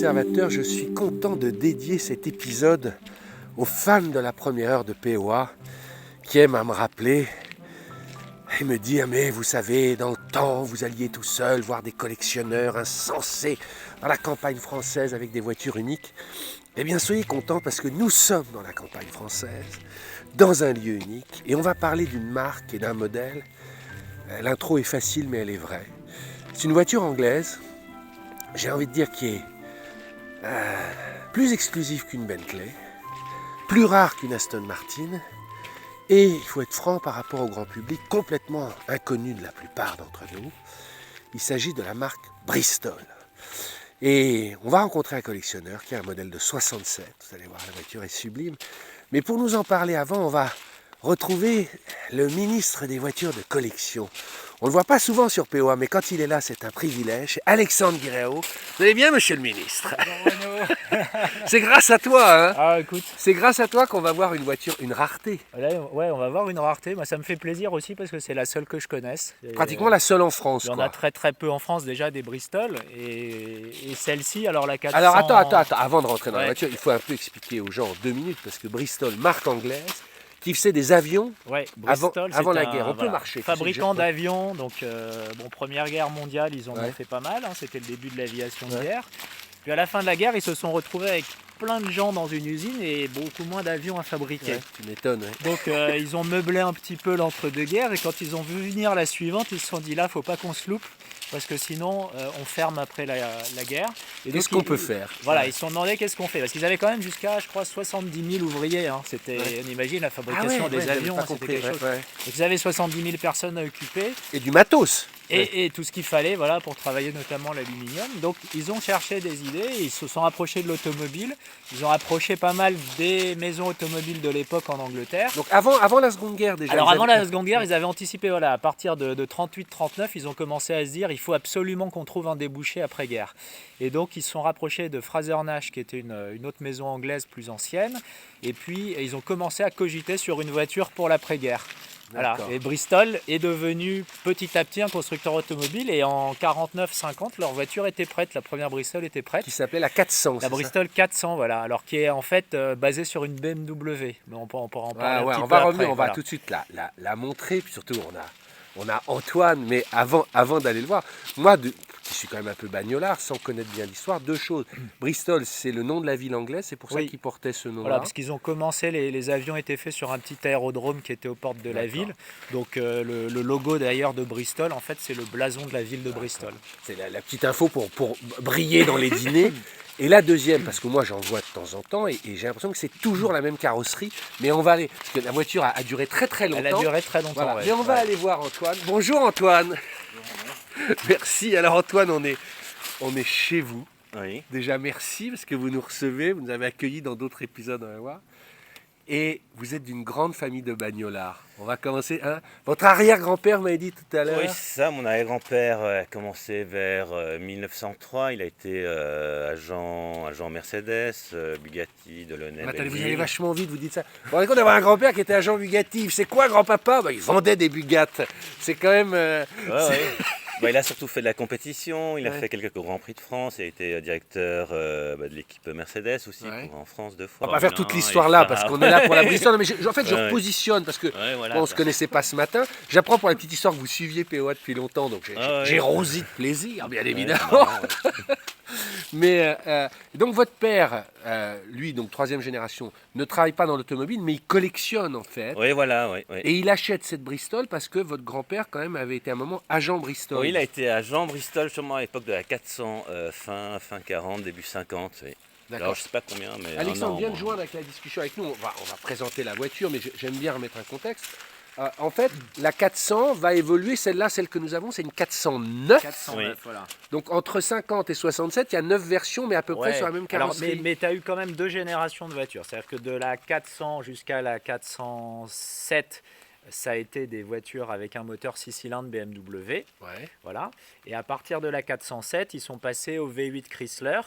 l'Observateur, je suis content de dédier cet épisode aux fans de la première heure de POA qui aiment à me rappeler et me dire « Mais vous savez, dans le temps, vous alliez tout seul voir des collectionneurs insensés dans la campagne française avec des voitures uniques. » Eh bien, soyez contents parce que nous sommes dans la campagne française, dans un lieu unique, et on va parler d'une marque et d'un modèle. L'intro est facile, mais elle est vraie. C'est une voiture anglaise, j'ai envie de dire qui est plus exclusive qu'une Bentley, plus rare qu'une Aston Martin, et il faut être franc par rapport au grand public, complètement inconnu de la plupart d'entre nous. Il s'agit de la marque Bristol. Et on va rencontrer un collectionneur qui a un modèle de 67, vous allez voir, la voiture est sublime. Mais pour nous en parler avant, on va retrouver le ministre des voitures de collection. On ne le voit pas souvent sur POA, mais quand il est là, c'est un privilège. Alexandre Guirao. Vous allez bien, monsieur le ministre? C'est grâce à toi, hein? Ah, écoute. C'est grâce à toi qu'on va voir une voiture, une rareté. Là, ouais, on va voir une rareté. Moi, ça me fait plaisir aussi parce que c'est la seule que je connaisse. Pratiquement la seule en France, Il y en quoi. a très très peu en France déjà, des Bristol. Et celle-ci, alors la 400... Alors attends, avant de rentrer dans la Ouais. voiture, il faut un peu expliquer aux gens en 2 minutes, parce que Bristol, marque anglaise, qui faisait des avions Ouais, avant Bristol, avant c'est la guerre. On peut marcher. tu sais, Fabricant j'ai- d'avions, donc Première Guerre mondiale, ils en Ouais. ont fait pas mal. C'était le début de l'aviation de Ouais. guerre. Puis à la fin de la guerre, ils se sont retrouvés avec plein de gens dans une usine et beaucoup moins d'avions à fabriquer. Ouais, tu m'étonnes. Ouais. Donc ils ont meublé un petit peu l'entre-deux-guerres et quand ils ont vu venir la suivante, ils se sont dit là, faut pas qu'on se loupe parce que sinon on ferme après la guerre. Et Qu'est-ce donc, qu'on peut faire? Voilà, ils se sont demandé qu'est-ce qu'on fait parce qu'ils avaient quand même jusqu'à, je crois, 70 000 ouvriers. C'était, Ouais. on imagine la Ah fabrication ouais, des ouais, j'avais avions, pas c'était compris. quelque chose. Ouais, ouais. Donc ils avaient 70 000 personnes à occuper Et du matos. Ouais. et tout ce qu'il fallait, voilà, pour travailler notamment l'aluminium. Donc ils ont cherché des idées, ils se sont approchés de l'automobile, ils ont approché pas mal des maisons automobiles de l'époque en Angleterre. Donc avant la Seconde Guerre déjà. Alors ils avant avaient- la Seconde Guerre, ils avaient anticipé, voilà, à partir de 38-39, ils ont commencé à se dire il faut absolument qu'on trouve un débouché après-guerre. Et donc ils se sont rapprochés de Frazer-Nash, qui était une autre maison anglaise plus ancienne, et puis ils ont commencé à cogiter sur une voiture pour l'après-guerre. Voilà. D'accord. Et Bristol est devenu petit à petit un constructeur automobile, et en 49-50, leur voiture était prête, la première Bristol était prête. Qui s'appelait la 400. La c'est ça? Bristol 400, voilà, alors qui est en fait basée sur une BMW. Mais on pourra en parler un Ouais, petit on peu va après, revenir, on va voilà. tout de suite la montrer, puis surtout on a Antoine, mais avant d'aller le voir, moi qui suis quand même un peu bagnolard, sans connaître bien l'histoire, 2 choses. Bristol, c'est le nom de la ville anglaise, c'est pour ça Oui. qu'il portait ce nom-là. Voilà, parce qu'ils ont commencé, les avions étaient faits sur un petit aérodrome qui était aux portes de la D'accord. ville. Donc le logo d'ailleurs de Bristol, en fait, c'est le blason de la ville de Bristol. C'est la petite info pour briller dans les dîners. Et la deuxième, parce que moi j'en vois de temps en temps, et j'ai l'impression que c'est toujours la même carrosserie, mais on va aller, parce que la voiture a duré très très longtemps. Elle a duré très longtemps. Voilà. ouais. Mais on va Ouais. aller voir Antoine. Bonjour Antoine. Merci. Alors Antoine, on est chez vous. Oui. Déjà merci parce que vous nous recevez, vous nous avez accueillis dans d'autres épisodes, on va voir. Et vous êtes d'une grande famille de bagnolards. On va commencer. Hein. Votre arrière-grand-père m'avait dit tout à l'heure. Oui, c'est ça. Mon arrière-grand-père a commencé vers 1903. Il a été agent Mercedes, Bugatti, Delaunay. Attendez, vous Belleville. allez vachement vite, vous dites ça. Vous vous rendez compte d'avoir un grand-père qui était agent Bugatti. C'est quoi, grand-papa? Il vendait des Bugattes. C'est quand même. Ouais, ouais. Il a surtout fait de la compétition. Il a Ouais. fait quelques Grands Prix de France. Il a été directeur de l'équipe Mercedes aussi, Ouais. en France 2 On fois. va pas faire toute Non, l'histoire il là fait- parce qu'on est là pour la Bristol. Non, mais en fait, je Ouais. repositionne parce que Ouais, voilà. bon, on se connaissait pas ce matin. J'apprends pour la petite histoire que vous suiviez POA depuis longtemps, donc Ah ouais. j'ai rousi de plaisir, bien Ouais, évidemment. c'est marrant, ouais. Mais donc votre père, lui, donc 3e génération, ne travaille pas dans l'automobile, mais il collectionne en fait. Oui, voilà, oui. Oui. Et il achète cette Bristol parce que votre grand-père quand même avait été à un moment agent Bristol. Oui, il a été agent Bristol sûrement à l'époque de la 400, fin 40, début 50. Oui. D'accord. Alors je sais pas combien, mais Alexandre un an, vient de bon. joindre avec la discussion avec nous. On va présenter la voiture, mais j'aime bien remettre un contexte. En fait, la 400 va évoluer. Celle-là, celle que nous avons, c'est une 409. 409, voilà. Donc entre 50 et 67, il y a 9 versions, mais à peu près Ouais. sur la même Alors, carrosserie. mais tu as eu quand même 2 générations de voitures. C'est-à-dire que de la 400 jusqu'à la 407, ça a été des voitures avec un moteur 6 cylindres BMW. Ouais, Voilà. Et à partir de la 407, ils sont passés au V8 Chrysler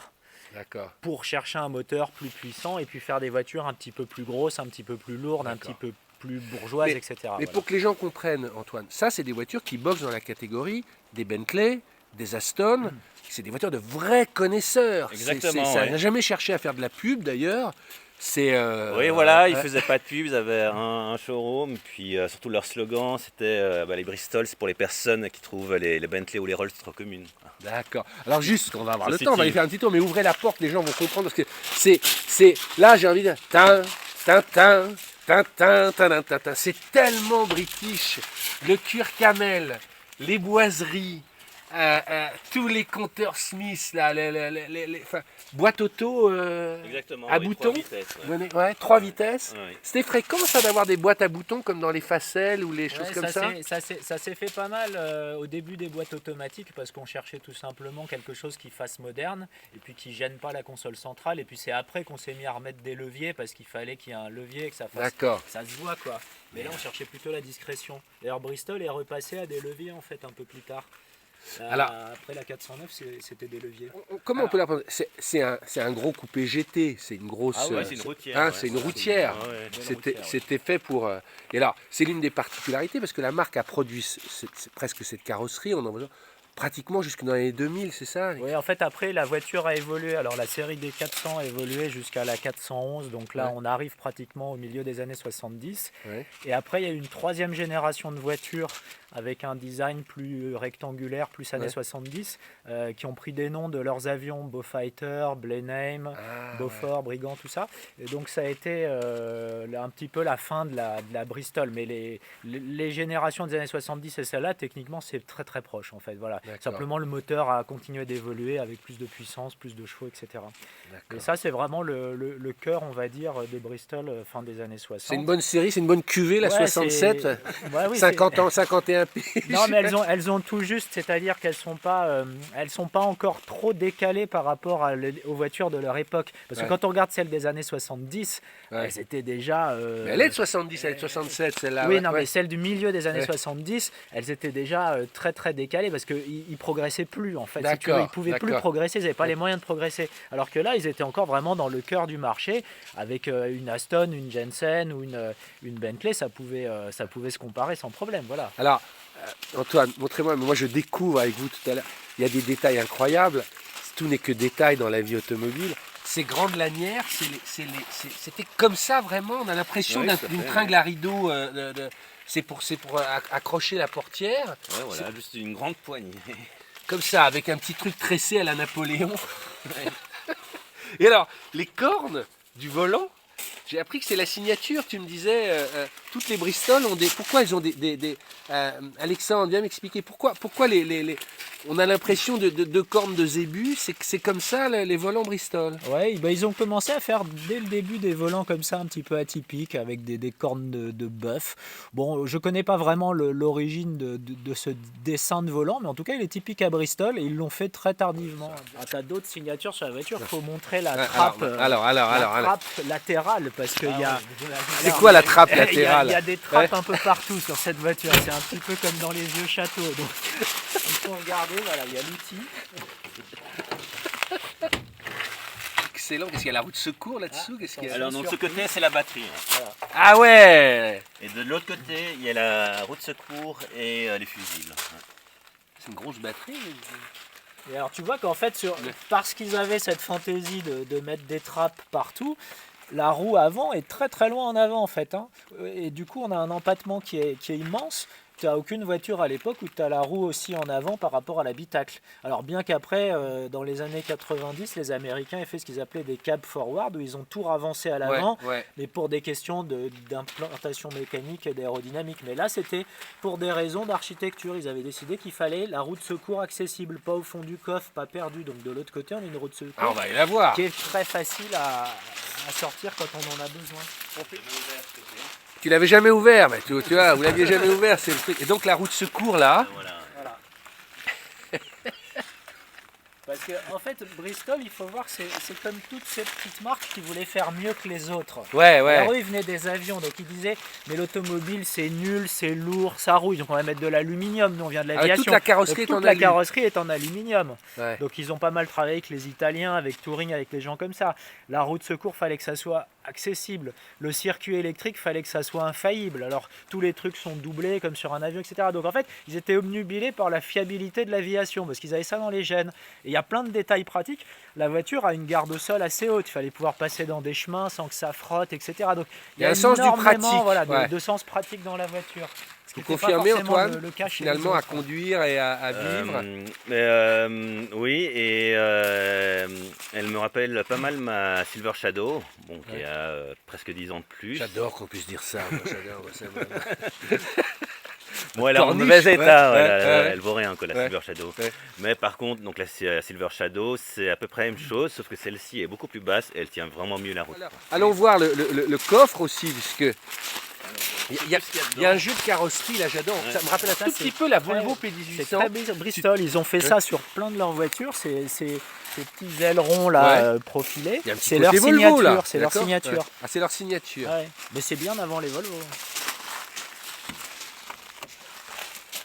d'accord. pour chercher un moteur plus puissant et puis faire des voitures un petit peu plus grosses, un petit peu plus lourdes, un D'accord. petit peu plus bourgeoises, Mais- etc. Mais Voilà. pour que les gens comprennent, Antoine, ça, c'est des voitures qui boxent dans la catégorie des Bentley, des Aston, c'est des voitures de vrais connaisseurs. Exactement, Ça ouais. n'a jamais cherché à faire de la pub d'ailleurs. C'est Oui, voilà, ils ouais. faisaient pas de pub, ils avaient un showroom, puis surtout leur slogan c'était les Bristol, c'est pour les personnes qui trouvent les Bentley ou les Rolls trop communes. D'accord. Alors juste, on va avoir le C'est temps, on va City. aller faire un petit tour, mais ouvrez la porte, les gens vont comprendre parce que c'est là j'ai envie de tin tin tin tin tin tin tin tin. C'est tellement british. Le cuir camel, les boiseries, tous les compteurs Smith là, enfin, boîte auto Exactement. à oui, boutons. 3 vitesses, ouais. Venez, ouais, 3 vitesses. Ouais. C'était fréquent ça d'avoir des boîtes à boutons comme dans les Facel ou les choses Ouais, comme ça. ça s'est fait pas mal au début des boîtes automatiques parce qu'on cherchait tout simplement quelque chose qui fasse moderne et puis qui gêne pas la console centrale. Et puis c'est après qu'on s'est mis à remettre des leviers parce qu'il fallait qu'il y ait un levier et que ça fasse. D'accord. Ça se voit quoi. Mais là on cherchait plutôt la discrétion. D'ailleurs Bristol est repassé à des leviers en fait un peu plus tard. Alors- Après la 409 c'était des leviers. Comment on peut l'apprendre? C'est un gros coupé GT, c'est une grosse. Ah ouais, c'est une routière. hein, ouais. c'est une routière. Ah ouais. C'était fait pour. Et alors, c'est l'une des particularités parce que la marque a produit presque cette carrosserie, on en voit pratiquement jusque dans les années 2000, c'est ça? Oui, en fait, après, la voiture a évolué. Alors, la série des 400 a évolué jusqu'à la 411. Donc là, Ouais. on arrive pratiquement au milieu des années 70. Ouais. Et après, il y a eu une troisième génération de voitures avec un design plus rectangulaire, plus années Ouais. 70, qui ont pris des noms de leurs avions, Beaufighter, Blenheim, Ah, Beaufort, Brigand, tout ça. Et donc, ça a été un petit peu la fin de la Bristol. Mais les générations des années 70 et celle-là, techniquement, c'est très très proche, en fait. Voilà. D'accord. Simplement, le moteur a continué d'évoluer avec plus de puissance, plus de chevaux, etc. Et d'accord. ça, c'est vraiment le cœur, on va dire, des Bristol fin des années 60. C'est une bonne série, c'est une bonne cuvée, la Ouais, 67. Ouais, oui, 50 ans, 51 piges. non, mais elles ont tout juste, c'est-à-dire qu'elles sont pas encore trop décalées par rapport aux voitures de leur époque. Parce que Ouais. quand on regarde celles des années 70, Ouais. elles étaient déjà. Mais elle est de 70, elle est de 67, celle-là. Oui, ouais, non, ouais. mais celles du milieu des années Ouais. 70, elles étaient déjà très très décalées parce qu'ils progressaient plus en fait. Si tu veux, D'accord, ils pouvaient plus d'accord. progresser, ils n'avaient pas les moyens de progresser. Alors que là, ils étaient encore vraiment dans le cœur du marché avec une Aston, une Jensen ou une Bentley, ça pouvait se comparer sans problème. Voilà. Alors, Antoine, montrez-moi, mais moi je découvre avec vous tout à l'heure, il y a des détails incroyables, tout n'est que détail dans la vie automobile. Ces grandes lanières, c'était comme ça vraiment, on a l'impression Ouais, tout à d'une fait, tringle à rideau, c'est pour accrocher la portière, Ouais, voilà, juste une grande poignée. comme ça, avec un petit truc tressé à la Napoléon. Et alors, les cornes du volant, j'ai appris que c'est la signature, tu me disais, toutes les Bristol ont des... Pourquoi elles ont Alexandre, viens m'expliquer, pourquoi on a l'impression de cornes de zébu, c'est comme ça les volants Bristol. Ouais, ben, ils ont commencé à faire dès le début des volants comme ça, un petit peu atypiques, avec des cornes de bœuf. Bon, je connais pas vraiment l'origine de ce dessin de volant, mais en tout cas, il est typique à Bristol et ils l'ont fait très tardivement. Ah, t'as d'autres signatures sur la voiture, il faut montrer la trappe, Alors. trappe latérale, parce qu'il y a... C'est quoi la trappe Il y a latérale? des trappes un peu partout sur cette voiture, c'est un petit peu comme dans les vieux châteaux. Donc, il faut regarder, voilà, il y a l'outil. Excellent, qu'est-ce qu'il y a la roue de secours là-dessous? Qu'est-ce qu'il y a Alors, de ce côté, c'est la batterie. Ah ouais, Et de l'autre côté, il y a la roue de secours et les fusibles. c'est une grosse batterie. Et alors tu vois qu'en fait, parce qu'ils avaient cette fantaisie de mettre des trappes partout, la roue avant est très très loin en avant en fait. Hein. Et du coup on a un empattement qui est immense. Tu n'as aucune voiture à l'époque où tu as la roue aussi en avant par rapport à l'habitacle. Alors bien qu'après, dans les années 90, les Américains aient fait ce qu'ils appelaient des cab forward, où ils ont tout ravancé à l'avant, Ouais. mais pour des questions d'implantation mécanique et d'aérodynamique. Mais là, c'était pour des raisons d'architecture. Ils avaient décidé qu'il fallait la roue de secours accessible, pas au fond du coffre, pas perdue. Donc de l'autre côté, on a une roue de secours Ah, on va aller la voir. qui est très facile à sortir quand on en a besoin. Tu l'avais jamais ouvert, mais tu vois, vous l'aviez jamais ouvert, c'est le truc. Et donc la roue de secours là, Voilà. Voilà. Parce que en fait, Bristol, il faut voir que c'est comme toutes ces petites marques qui voulaient faire mieux que les autres. ouais. Alors eux, ils venaient des avions, donc ils disaient, mais l'automobile, c'est nul, c'est lourd, ça rouille, donc on va mettre de l'aluminium, nous on vient de l'aviation. toute la carrosserie Donc, est en toute la alu. carrosserie est en aluminium. Ouais. Donc ils ont pas mal travaillé avec les Italiens, avec Touring, avec les gens comme ça. La roue de secours, fallait que ça soit accessible. Le circuit électrique, fallait que ça soit infaillible. Alors tous les trucs sont doublés comme sur un avion, etc. Donc en fait, ils étaient obnubilés par la fiabilité de l'aviation parce qu'ils avaient ça dans les gènes. Et il y a plein de détails pratiques. La voiture a une garde au sol assez haute. Il fallait pouvoir passer dans des chemins sans que ça frotte, etc. Donc Il y a un sens du pratique. Voilà, Ouais. de sens pratique dans la voiture. Ce qui Vous était pas confirmez, forcément Antoine, le cas chez finalement, les à autres. conduire et à vivre. Oui, et elle me rappelle pas mal ma Silver Shadow, bon, qui Ouais. a presque 10 ans de plus. J'adore qu'on puisse dire ça. Moi, j'adore. Moi, ça Bon, elle est en Corniche, mauvais état, ouais, elle, ouais. elle vaut rien, quoi, la Ouais. Silver Shadow. Ouais. Mais par contre, donc la Silver Shadow, c'est à peu près la même chose, sauf que celle-ci est beaucoup plus basse et elle tient vraiment mieux la route. Voilà. Allons voir le coffre aussi, puisque il y a un jeu de carrosserie là, j'adore. Ouais. Ça me rappelle un Ça, tout c'est- petit peu la Volvo C'est P1800. très Bristol, ils ont fait ça sur plein de leurs voitures, ces petits ailerons là Ouais. profilés, Il y a un petit c'est leur côté Volvo, signature, là. c'est leur D'accord. signature. Ouais. Ah, c'est leur signature. Ouais. Mais c'est bien avant les Volvo.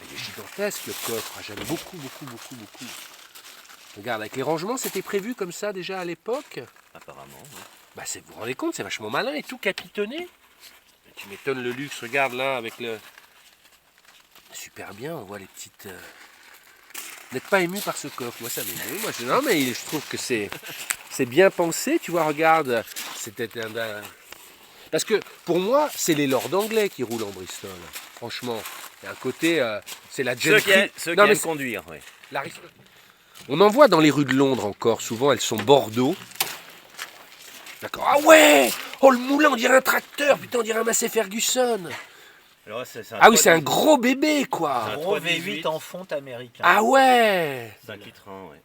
Il est gigantesque le coffre. Ah, j'aime beaucoup. Regarde, avec les rangements, c'était prévu comme ça déjà à l'époque. Apparemment. Oui. Bah, vous vous rendez compte, c'est vachement malin et tout capitonné. Tu m'étonnes le luxe, regarde là avec le. Super bien, on voit les petites. Vous n'êtes pas ému par ce coffre, moi ça m'émeut. Moi, non, mais je trouve que c'est bien pensé, tu vois, regarde. C'était Parce que pour moi, c'est les lords anglais qui roulent en Bristol. Franchement, il y a un côté. C'est la Ceux qui gentry. ceux qui Non, mais aiment conduire, oui. on en voit dans les rues de Londres encore, souvent elles sont Bordeaux. D'accord. Ah ouais. Oh le moulin, on dirait un tracteur, putain, on dirait un Massey Ferguson. Alors, c'est un Ah oui, c'est un gros bébé quoi. Un Gros 318. V8 en fonte américain. Ah ouais. 5 litres 1, oui.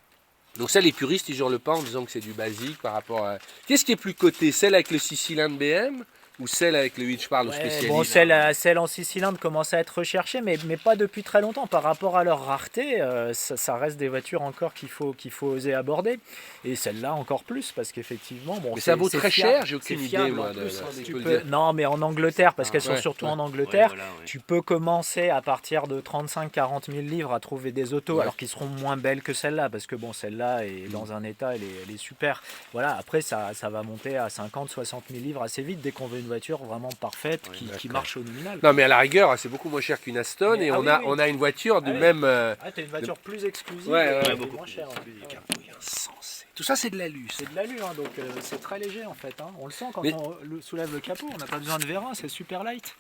Donc ça, les puristes, ils hurlent pas en disant que c'est du basique par rapport à... Qu'est-ce qui est plus coté, celle avec le 6 cylindres BM ou celle avec le 8 je parle, le Ouais, spécialiste? bon, celle en 6 cylindres commence à être recherchée, mais pas depuis très longtemps. Par rapport à leur rareté, ça reste des voitures encore qu'il faut oser aborder. Et celle-là encore plus, parce qu'effectivement... Bon, Mais ça vaut c'est très fiable, cher, j'ai c'est aucune idée fiable, moi. en plus, hein, si tu je peux peux- le dire. Non, mais en Angleterre, parce qu'elles sont Ouais, surtout ouais. en Angleterre, Oui, voilà, oui. tu peux commencer à partir de 35-40 000 livres à trouver des autos, Ouais. alors qu'ils seront moins belles que celle-là, parce que bon, celle-là est dans un état, elle est super. Voilà, après ça va monter à 50-60 000 livres assez vite dès qu'on veut une voiture vraiment parfaite Oui, qui d'accord. marche au nominal. Non mais à la rigueur, c'est beaucoup moins cher qu'une Aston Mais- et ah on, oui, a, oui. on a une voiture du Ah oui. même... Ah, t'as une voiture plus exclusive, Ouais, et ouais, beaucoup moins plus chère. exclusive. Ouais. Carbouille insensé. Tout ça c'est de l'alu. ça. C'est de l'alu, hein, donc c'est très léger en fait. Hein. On le sent quand Mais- on soulève le capot, on n'a pas besoin de vérin, c'est super light.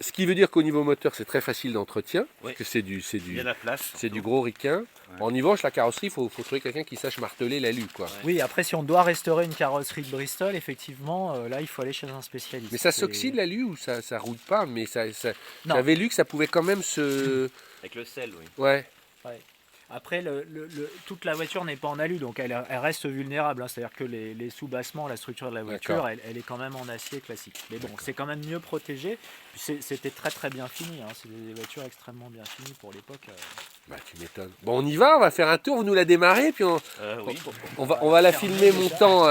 Ce qui veut dire qu'au niveau moteur, c'est très facile d'entretien, Oui. parce que c'est du Il y a de la place. c'est du surtout. gros ricain. Ouais. En revanche, la carrosserie, il faut trouver quelqu'un qui sache marteler l'alu, quoi. Ouais. Oui, après si on doit restaurer une carrosserie de Bristol, effectivement, là il faut aller chez un spécialiste. Mais ça C'est- s'oxyde l'alu ou ça rouille pas, mais Non. j'avais lu que ça pouvait quand même se... Avec le sel, oui. Ouais. Après, toute la voiture n'est pas en alu, donc elle reste vulnérable. Hein. C'est-à-dire que les sous-bassements, la structure de la voiture, D'accord. elle est quand même en acier classique. Mais bon, c'est quand même mieux protégé. C'était très très bien fini. Hein. C'est des voitures extrêmement bien finies pour l'époque. Bah tu m'étonnes. Bon, on y va, on va faire un tour, vous nous la démarrez, puis on Oui. va la filmer montant.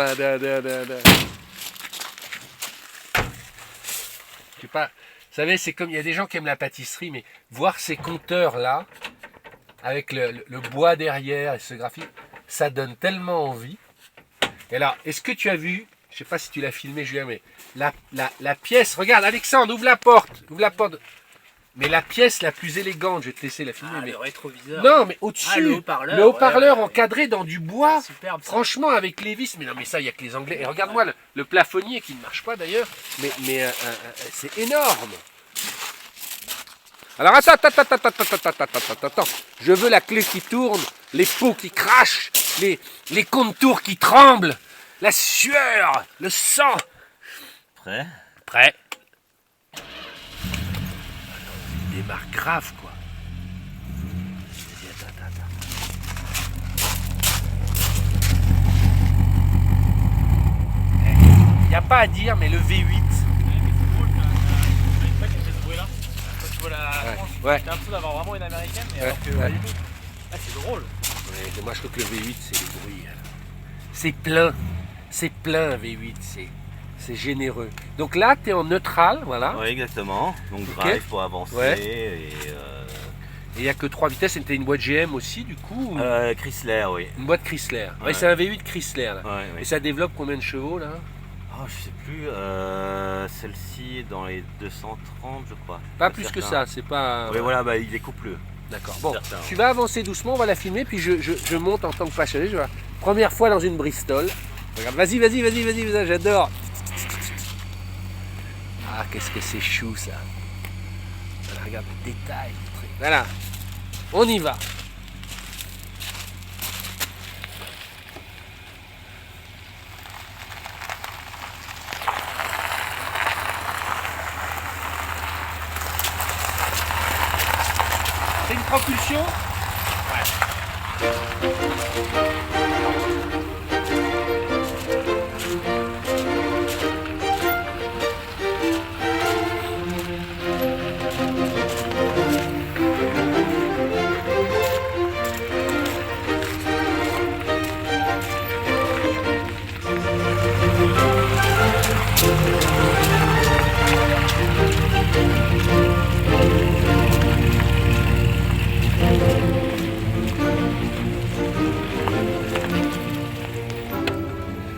Je sais pas, vous savez, c'est comme, il y a des gens qui aiment la pâtisserie, mais voir ces compteurs là, avec le bois derrière et ce graphique, ça donne tellement envie. Et alors, est-ce que tu as vu, je sais pas si tu l'as filmé Julien, mais la pièce, regarde Alexandre, ouvre la porte. Mais la pièce la plus élégante, je vais te laisser la filmer, mais... rétroviseur. Non, mais au-dessus, le haut-parleur, le haut-parleur ouais. encadré dans du bois. Superbe. ça. Franchement, avec les vis, mais non, mais ça, il n'y a que les Anglais. Et regarde-moi le plafonnier qui ne marche pas d'ailleurs, mais c'est énorme. Alors attends. Je veux la clé qui tourne, les pots qui crachent, les contours qui tremblent, la sueur, le sang. Prêt? Prêt. Il démarre grave, quoi. Vas-y, attends. Il n'y a pas à dire, mais le V8. Ouais. J'ai l'impression d'avoir vraiment une américaine, mais Ouais, alors que ouais. pas du tout. Ah, c'est drôle. Ouais, moi, je trouve que le V8, c'est le bruit. C'est plein. C'est plein, un V8. C'est généreux. Donc là, tu es en neutral, voilà. Oui, exactement. Donc drive pour avancer. Ouais. Et il n'y a que 3 vitesses. C'était une boîte GM aussi, du coup ou Chrysler, oui. Une boîte Chrysler. Ouais, Ouais. c'est un V8 Chrysler. Là. Ouais, Et oui. ça développe combien de chevaux là? Oh, je sais plus, celle-ci est dans les 230, je crois. Pas plus que ça, c'est pas. Oui, voilà, bah, il est coupleux. D'accord. Bon, Certain. tu vas avancer doucement, on va la filmer, puis je monte en tant que passionné. Je vois. Première fois dans une Bristol. Regarde, vas-y, j'adore. Ah, qu'est-ce que c'est chou ça. Voilà, regarde le détail. Voilà, on y va. C'est une propulsion?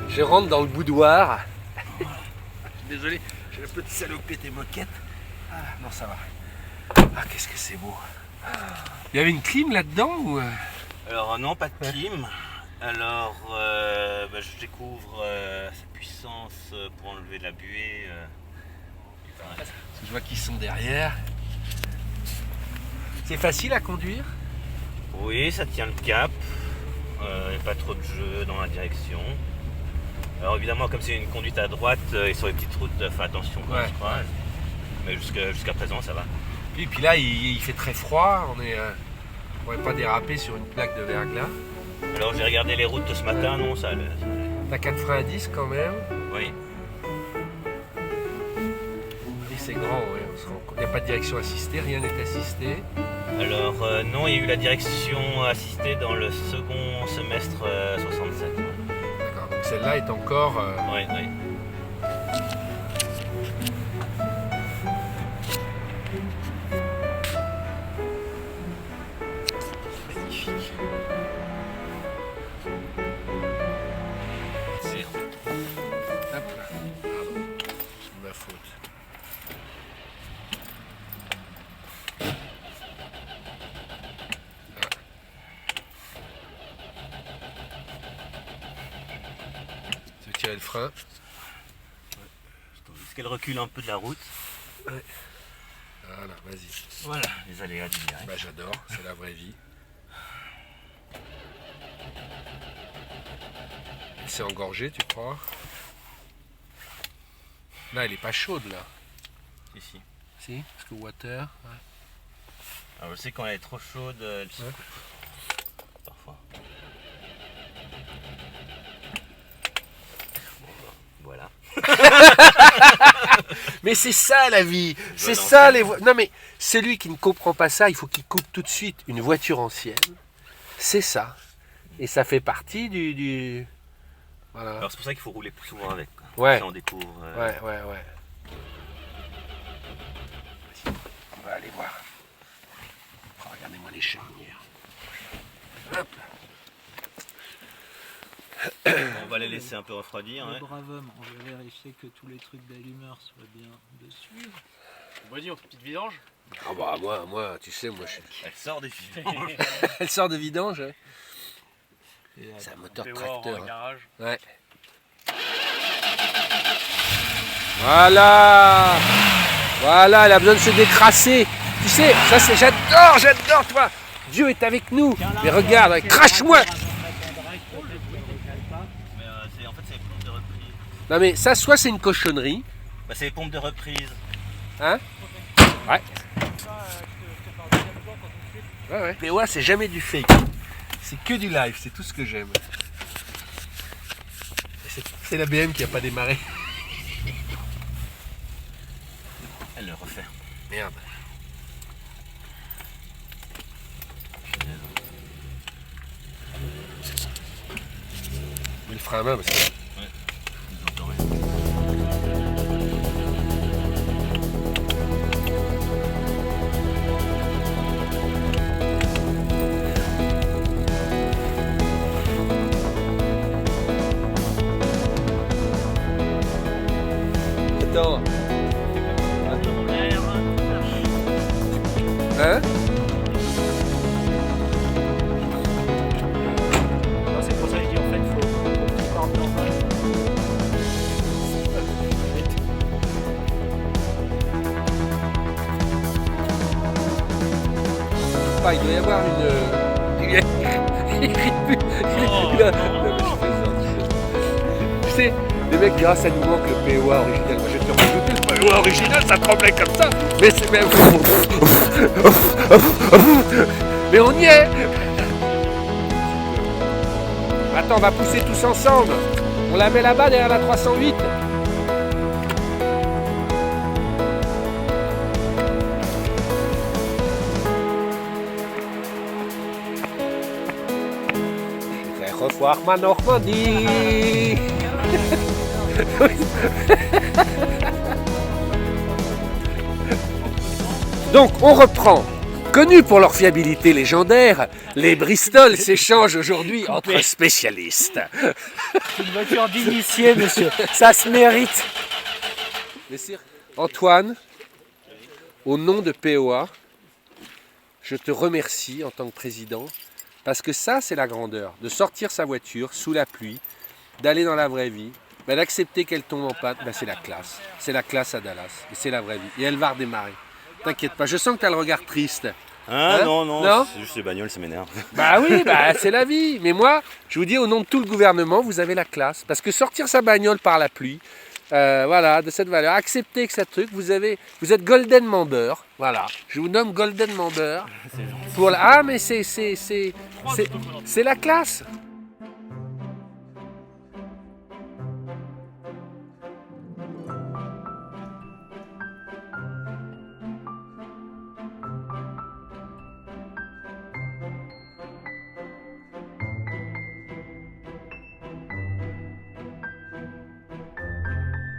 Je rentre dans le boudoir. Désolé, j'ai un peu salopé tes moquettes. Ah, non, ça va. Ah, qu'est-ce que c'est beau. Il y avait une clim là-dedans ou... Alors non, pas de clim. Alors bah, je découvre sa puissance pour enlever de la buée. Je vois qu'ils sont derrière. C'est facile à conduire? Oui, ça tient le cap. Il n'y a pas trop de jeu dans la direction. Alors évidemment, comme c'est une conduite à droite et sur les petites routes, fais attention quand Ouais. on se croise. Mais jusqu'à présent, ça va. Et puis là, il fait très froid. On ne pourrait pas déraper sur une plaque de verglas. Alors j'ai regardé les routes de ce matin, non, ça allait. T'as 4 freins à disque quand même. Oui. Et c'est grand, ouais. Il n'y a pas de direction assistée, rien n'est assisté. Alors non, il y a eu la direction assistée dans le second semestre 67. D'accord, donc celle-là est encore... Oui, oui. magnifique. C'est... Hop là. Pardon. C'est ma faute. Tu veux tirer le frein? Est-ce qu'elle recule un peu de la route? Voilà, vas-y. Voilà, les aléas du direct. Bah j'adore, c'est la vraie vie. C'est engorgé, tu crois? Là, elle est pas chaude, là. Ici. Si, parce que water. Ouais. Alors je sais quand elle est trop chaude, elle se Ouais. coupe. Parfois. Voilà. Mais c'est ça la vie, c'est dans ça ça. les voitures. Non mais celui qui ne comprend pas ça, il faut qu'il coupe tout de suite une voiture ancienne. C'est ça. Et ça fait partie du... Voilà. Alors c'est pour ça qu'il faut rouler plus souvent avec. Quoi. Ouais. Ça, on découvre. Ouais. Vas-y, on va aller voir. Oh, regardez-moi les chaumières. Hop là. On va les laisser un peu refroidir. Le Ouais. brave homme, on va vérifier que tous les trucs d'allumeur soient bien dessus. Vas-y, on fait une petite vidange. Ah bah moi, tu sais, moi je suis... Elle sort des vidanges. Elle sort de vidange. Hein. Et C'est un moteur On fait voir tracteur. en Hein. garage. Ouais. Voilà, elle a besoin de se décrasser. Tu sais, ça c'est, j'adore toi. Dieu est avec nous. Mais regarde, crache-moi. Mais en fait c'est les pompes de reprise. Non mais ça, soit c'est une cochonnerie, Bah, c'est les pompes de reprise. hein. Ouais. Ouais. POA, c'est jamais du fake. C'est que du live, c'est tout ce que j'aime. Et c'est la BM qui a pas démarré. Elle le refait. Merde. Mais le frein à main parce que... Ils ont rien. pas, il doit y avoir une... il rit plus. Non, mais je plaisante. Tu sais, les mecs diront, ça nous manque le POA original. Moi, je vais te rajouter le POA original, ça tremblait comme ça. Mais c'est même... Mais on y est. Attends, on va pousser tous ensemble. On la met là-bas, derrière la 308. Je vais revoir ma Normandie. Donc, on reprend. Connus pour leur fiabilité légendaire, les Bristol s'échangent aujourd'hui entre spécialistes. C'est une voiture d'initié, monsieur. Ça se mérite. Messire Antoine, au nom de POA, je te remercie en tant que président, parce que ça, c'est la grandeur, de sortir sa voiture sous la pluie, d'aller dans la vraie vie, d'accepter qu'elle tombe en panne, c'est la classe. C'est la classe à Dallas, et c'est la vraie vie. Et elle va redémarrer. T'inquiète pas, je sens que tu as le regard triste. Ah Hein? non, c'est juste les bagnoles, ça m'énerve. Bah oui, c'est la vie. Mais moi, je vous dis au nom de tout le gouvernement, vous avez la classe. Parce que sortir sa bagnole par la pluie, voilà, de cette valeur, accepter que ce truc, vous êtes Golden Member. Voilà, je vous nomme Golden Member. Ah, mais c'est la classe.